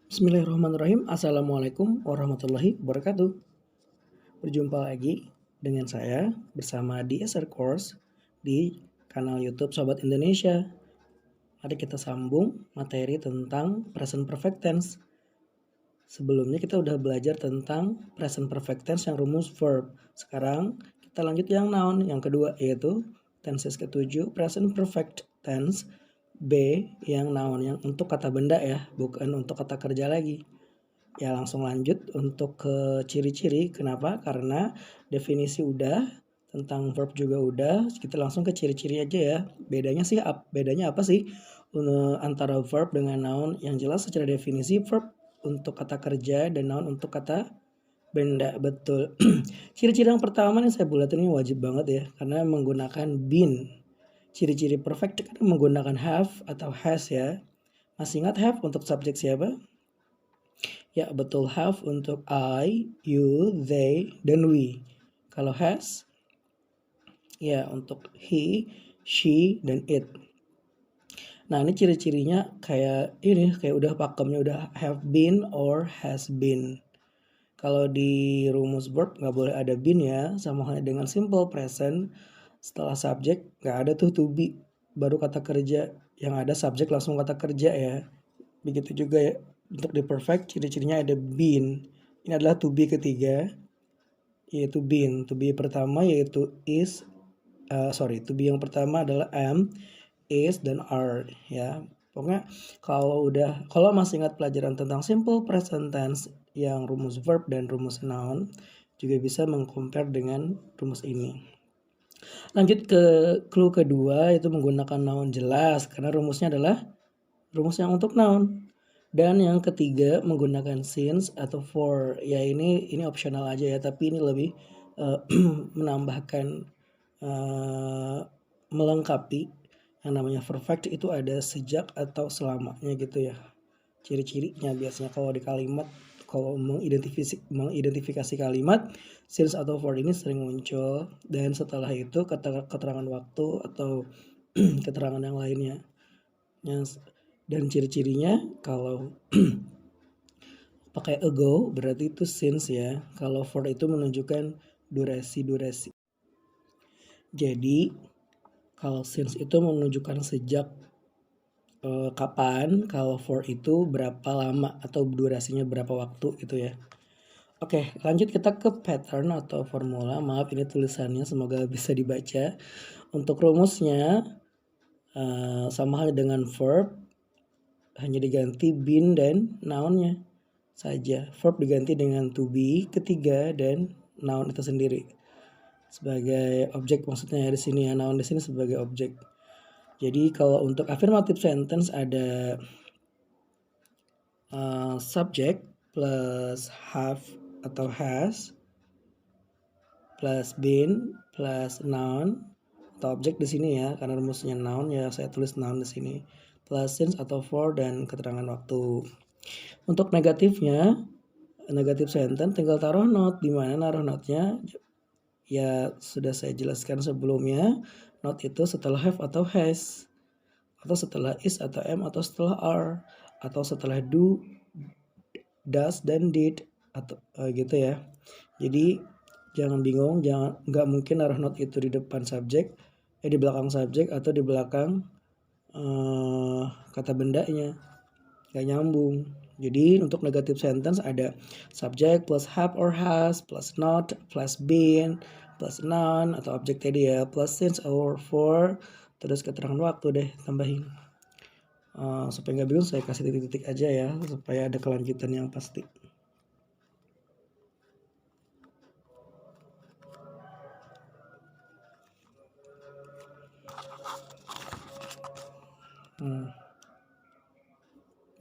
Bismillahirrahmanirrahim. Assalamualaikum warahmatullahi wabarakatuh. Berjumpa lagi dengan saya bersama di SR Course di kanal YouTube Sobat Indonesia. Mari kita sambung materi tentang present perfect tense. Sebelumnya kita udah belajar tentang present perfect tense yang rumus verb. Sekarang kita lanjut yang noun yang kedua, yaitu tenses ke-7 present perfect tense B yang noun, yang untuk kata benda ya, bukan untuk kata kerja lagi. Ya langsung lanjut untuk ke ciri-ciri. Kenapa? Karena definisi udah, tentang verb juga udah, kita langsung ke ciri-ciri aja ya. Bedanya apa sih antara verb dengan noun? Yang jelas secara definisi verb untuk kata kerja dan noun untuk kata benda. Betul. Ciri-ciri yang pertama nih saya bulat ini wajib banget ya, karena menggunakan been. Ciri-ciri perfect kan menggunakan have atau has ya. Masih ingat have untuk subjek siapa? Ya betul, have untuk I, you, they, dan we. Kalau has, ya untuk he, she, dan it. Nah ini ciri-cirinya kayak udah pakemnya udah have been or has been. Kalau di rumus verb nggak boleh ada been ya, sama halnya dengan simple present. Setelah subjek nggak ada tuh to be, baru kata kerja. Yang ada subjek langsung kata kerja ya. Begitu juga ya untuk di perfect, ciri-cirinya ada been. Ini adalah to be ketiga, yaitu been. To be pertama yaitu is, to be yang pertama adalah am, is, dan are ya. Pokoknya kalau masih ingat pelajaran tentang simple present tense yang rumus verb dan rumus noun, juga bisa mengcompare dengan rumus ini. Lanjut ke clue kedua, itu menggunakan noun jelas karena rumusnya adalah rumus yang untuk noun. Dan yang ketiga menggunakan since atau for. Ya ini opsional aja ya, tapi ini lebih menambahkan, melengkapi. Yang namanya perfect itu ada sejak atau selamanya gitu ya. Ciri-cirinya biasanya kalau di kalimat, kalau mengidentifikasi kalimat, since atau for ini sering muncul, dan setelah itu keterangan waktu atau keterangan yang lainnya. Dan ciri-cirinya kalau pakai ago berarti itu since ya. Kalau for itu menunjukkan durasi. Jadi kalau since itu menunjukkan sejak kapan, kalau for itu berapa lama atau durasinya berapa waktu gitu ya. Oke, lanjut kita ke pattern atau formula. Maaf ini tulisannya, semoga bisa dibaca. Untuk rumusnya sama halnya dengan verb, hanya diganti been dan nounnya saja. Verb diganti dengan to be ketiga dan noun itu sendiri sebagai objek, maksudnya di sini ya, noun di sini sebagai objek. Jadi kalau untuk affirmative sentence ada subject plus have atau has plus been plus noun atau objek di sini ya, karena rumusnya noun ya saya tulis noun di sini, plus since atau for dan keterangan waktu. Untuk negatifnya, negatif sentence tinggal taruh not. Di mana naruh notnya? Ya sudah saya jelaskan sebelumnya. Not itu setelah have atau has, atau setelah is atau am, atau setelah are, atau setelah do, does, dan did, atau gitu ya. Jadi jangan bingung, nggak mungkin naruh not itu di depan subjek, di belakang subjek atau di belakang kata bendanya, nggak nyambung. Jadi untuk negative sentence ada subject plus have or has plus not plus been plus noun atau objek tadi ya, plus since or for, terus keterangan waktu deh tambahin. Supaya nggak bingung saya kasih titik-titik aja ya, supaya ada kelanjutan yang pasti.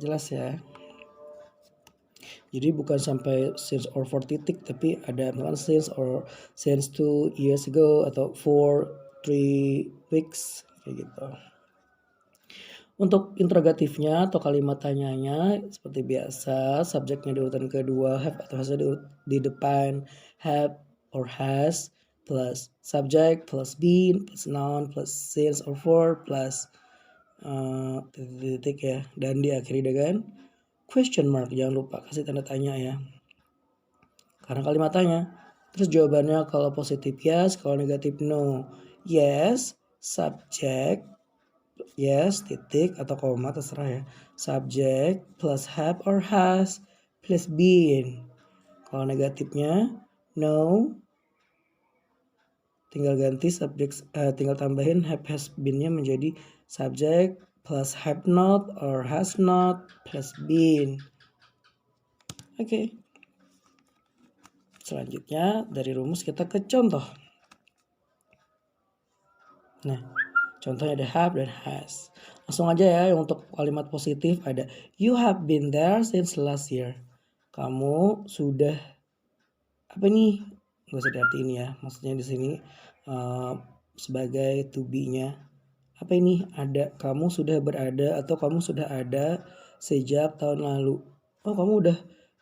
Jelas ya. Jadi bukan sampai since or for titik, tapi ada misalkan since 2 years ago atau for 3 weeks kayak gitu. Untuk interrogatifnya atau kalimat tanyanya seperti biasa, subjeknya di urutan kedua, have atau has di depan, have or has plus subject plus been plus noun plus since or for plus titik ya, dan diakhiri dengan question mark, jangan lupa kasih tanda tanya ya, karena kalimat tanya. Terus jawabannya kalau positif yes, kalau negatif no. Yes, subject, yes, titik atau koma terserah ya. Subject plus have or has plus been. Kalau negatifnya no, tinggal ganti subject, tinggal tambahin have has been-nya menjadi subject plus have not or has not plus been. Oke. Selanjutnya dari rumus kita ke contoh. Nah, contohnya ada have dan has. Langsung aja ya, untuk kalimat positif ada you have been there since last year. Kamu sudah apa nih? Gak usah diartiin ya. Maksudnya di sini sebagai to be-nya. Apa ini? Ada, kamu sudah berada atau kamu sudah ada sejak tahun lalu. Oh,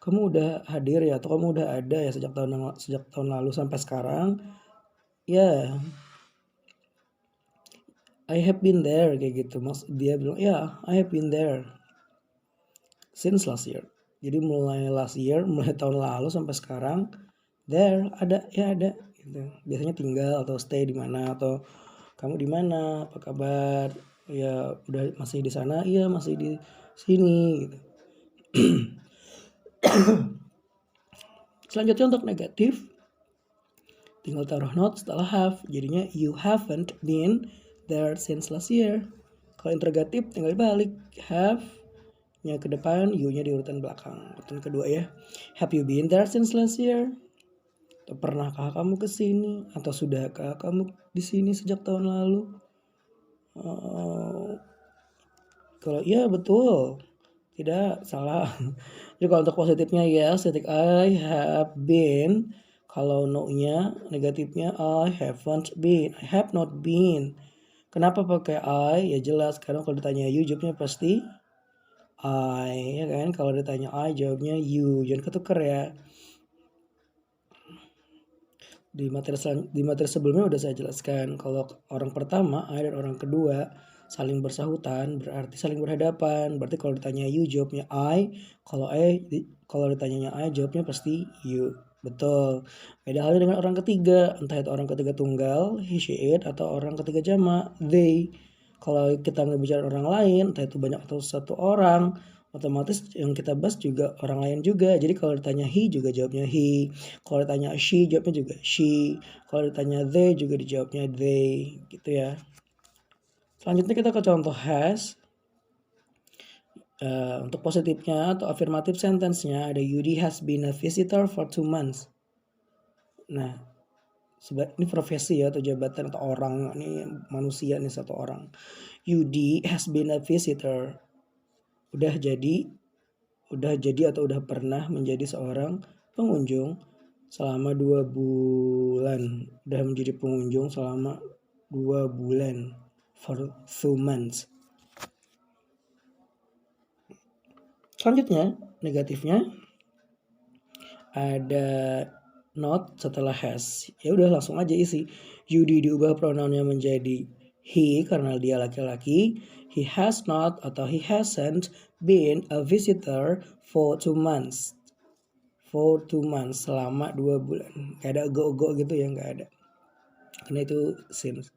kamu udah hadir ya, atau kamu udah ada ya sejak tahun lalu sampai sekarang. Ya, I have been there kayak gitu. Mas dia bilang, ya, I have been there since last year. Jadi mulai last year, mulai tahun lalu sampai sekarang, there ada ya ada gitu. Biasanya tinggal atau stay di mana, atau kamu di mana, apa kabar? Ya udah masih di sana, iya masih di sini gitu. Selanjutnya untuk negatif, tinggal taruh not setelah have, jadinya you haven't been there since last year. Kalau interrogatif tinggal balik, have-nya ke depan, you-nya di urutan belakang, urutan kedua ya. Have you been there since last year? Atau pernahkah kamu ke sini? Atau sudahkah kamu di sini sejak tahun lalu? Kalau iya betul, tidak salah. Jadi kalau untuk positifnya yes, titik I have been. Kalau no-nya, negatifnya I haven't been, I have not been. Kenapa pakai I? Ya jelas, karena kalau ditanya you jawabnya pasti I, ya kan? Kalau ditanya I jawabnya you, jangan ketuker ya. Di materi sebelumnya udah saya jelaskan, kalau orang pertama I dan orang kedua saling bersahutan berarti saling berhadapan. Berarti kalau ditanya you jawabnya I, kalau ditanyanya I jawabnya pasti you. Betul. Beda halnya dengan orang ketiga, entah itu orang ketiga tunggal, he, she, it, atau orang ketiga jamak, they. Kalau kita ngebicara orang lain, entah itu banyak atau satu orang, otomatis yang kita bahas juga orang lain juga. Jadi kalau ditanya he juga jawabnya he. Kalau ditanya she jawabnya juga she. Kalau ditanya they juga dijawabnya they. Gitu ya. Selanjutnya kita ke contoh has. Untuk positifnya atau affirmative sentence-nya ada Yudi has been a visitor for 2 months. Nah, ini profesi ya atau jabatan atau orang, ini manusia nih satu orang. Yudi has been a visitor. Udah jadi atau udah pernah menjadi seorang pengunjung selama 2 bulan. Udah menjadi pengunjung selama 2 bulan. For 2 months. Selanjutnya, negatifnya ada not setelah has. Ya udah langsung aja isi. Yudi diubah pronounnya menjadi he karena dia laki-laki. He has not atau he hasn't been a visitor for 2 months. For 2 months, selama 2 bulan. Gak ada go-go gitu ya, gak ada. Karena itu since.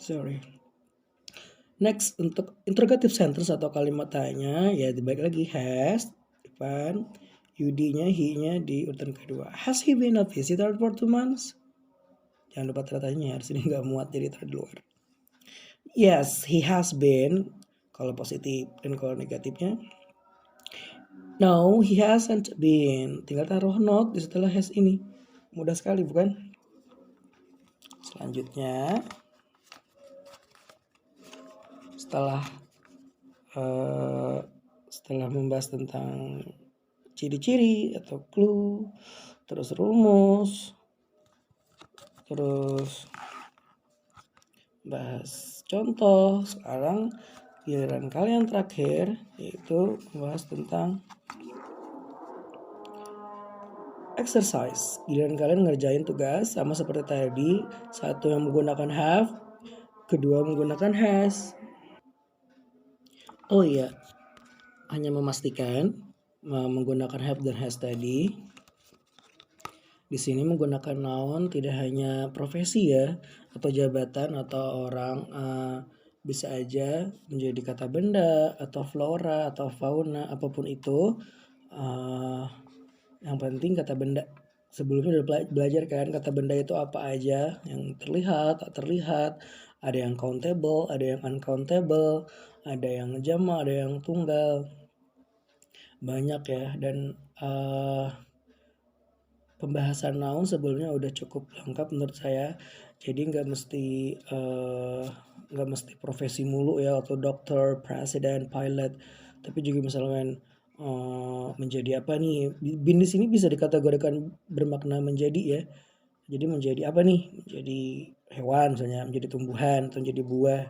Sorry. Next, untuk interrogative sentence atau kalimat tanya, ya dibalik lagi has, depan, Yudi-nya, he-nya di urutan kedua. Has he been a visitor for 2 months? Jangan lupa tanda-tanyanya, harus ini nggak muat jadi taruh di luar. Yes, he has been. Kalau positif, dan kalau negatifnya, no, he hasn't been. Tinggal taruh not di setelah has ini. Mudah sekali, bukan? Selanjutnya, setelah membahas tentang ciri-ciri atau clue, terus rumus, terus bahas contoh. Sekarang giliran kalian terakhir, yaitu membahas tentang exercise. Giliran kalian ngerjain tugas sama seperti tadi, satu yang menggunakan have, kedua menggunakan has. Oh iya, hanya memastikan menggunakan have dan has tadi. Di sini menggunakan noun tidak hanya profesi ya, atau jabatan atau orang, bisa aja menjadi kata benda atau flora atau fauna, apapun itu. Yang penting kata benda. Sebelumnya udah belajar kan kata benda itu apa aja, yang terlihat, tak terlihat, ada yang countable, ada yang uncountable, ada yang jamak, ada yang tunggal. Banyak ya, dan pembahasan noun sebelumnya udah cukup lengkap menurut saya. Jadi nggak mesti profesi mulu ya, atau dokter, presiden, pilot. Tapi juga misalkan menjadi apa nih? Bin di sini bisa dikategorikan bermakna menjadi ya. Jadi menjadi apa nih? Menjadi hewan misalnya, menjadi tumbuhan atau menjadi buah,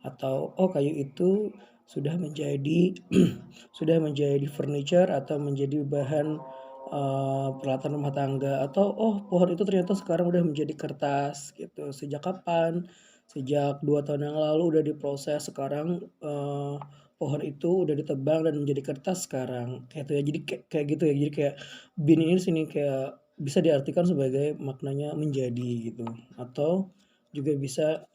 atau oh kayu itu sudah menjadi sudah menjadi furniture atau menjadi bahan peralatan rumah tangga, atau oh pohon itu ternyata sekarang udah menjadi kertas gitu. Sejak kapan? Sejak 2 tahun yang lalu udah diproses, sekarang pohon itu udah ditebang dan menjadi kertas sekarang. Kayak itu ya. Jadi kayak gitu ya. Jadi kayak bin ini sini kayak bisa diartikan sebagai maknanya menjadi gitu, atau juga bisa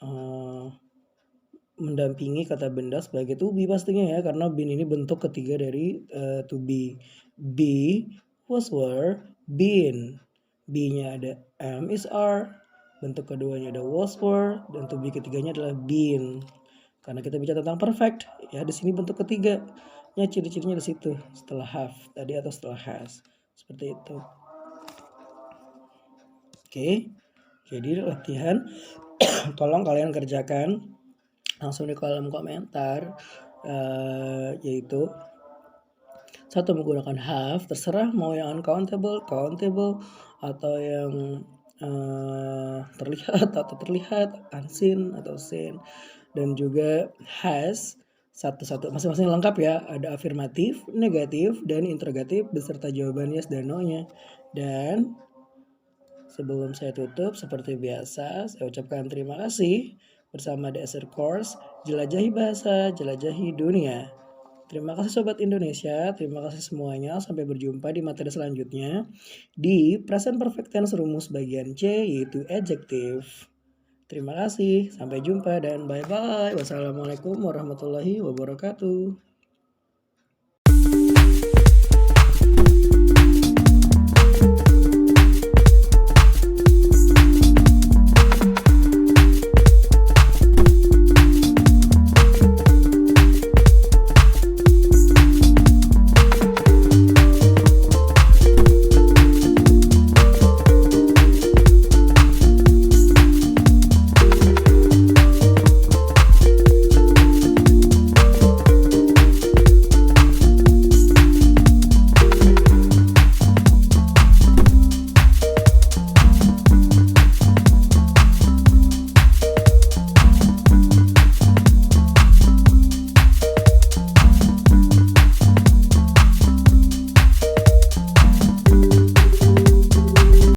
mendampingi kata benda sebagai to be pastinya ya, karena bin ini bentuk ketiga dari to be. Be, was, were, been. Be-nya ada am, is, are. Bentuk keduanya ada was, were, dan to be ketiganya adalah been. Karena kita bicara tentang perfect, ya di sini bentuk ketiganya ciri-cirinya di situ setelah have tadi atau setelah has. Seperti itu. Oke. Jadi latihan tolong kalian kerjakan langsung di kolom komentar, yaitu satu menggunakan have, terserah mau yang uncountable, countable, atau yang terlihat atau terlihat, unseen atau seen, dan juga has satu-satu masing-masing lengkap ya, ada afirmatif, negatif, dan interrogatif beserta jawaban yes dan no-nya. Dan sebelum saya tutup, seperti biasa, saya ucapkan terima kasih bersama DSR Course, jelajahi bahasa, jelajahi dunia. Terima kasih Sobat Indonesia, terima kasih semuanya. Sampai berjumpa di materi selanjutnya di Present Perfect Tense rumus bagian C, yaitu adjective. Terima kasih, sampai jumpa dan bye-bye. Wassalamualaikum warahmatullahi wabarakatuh.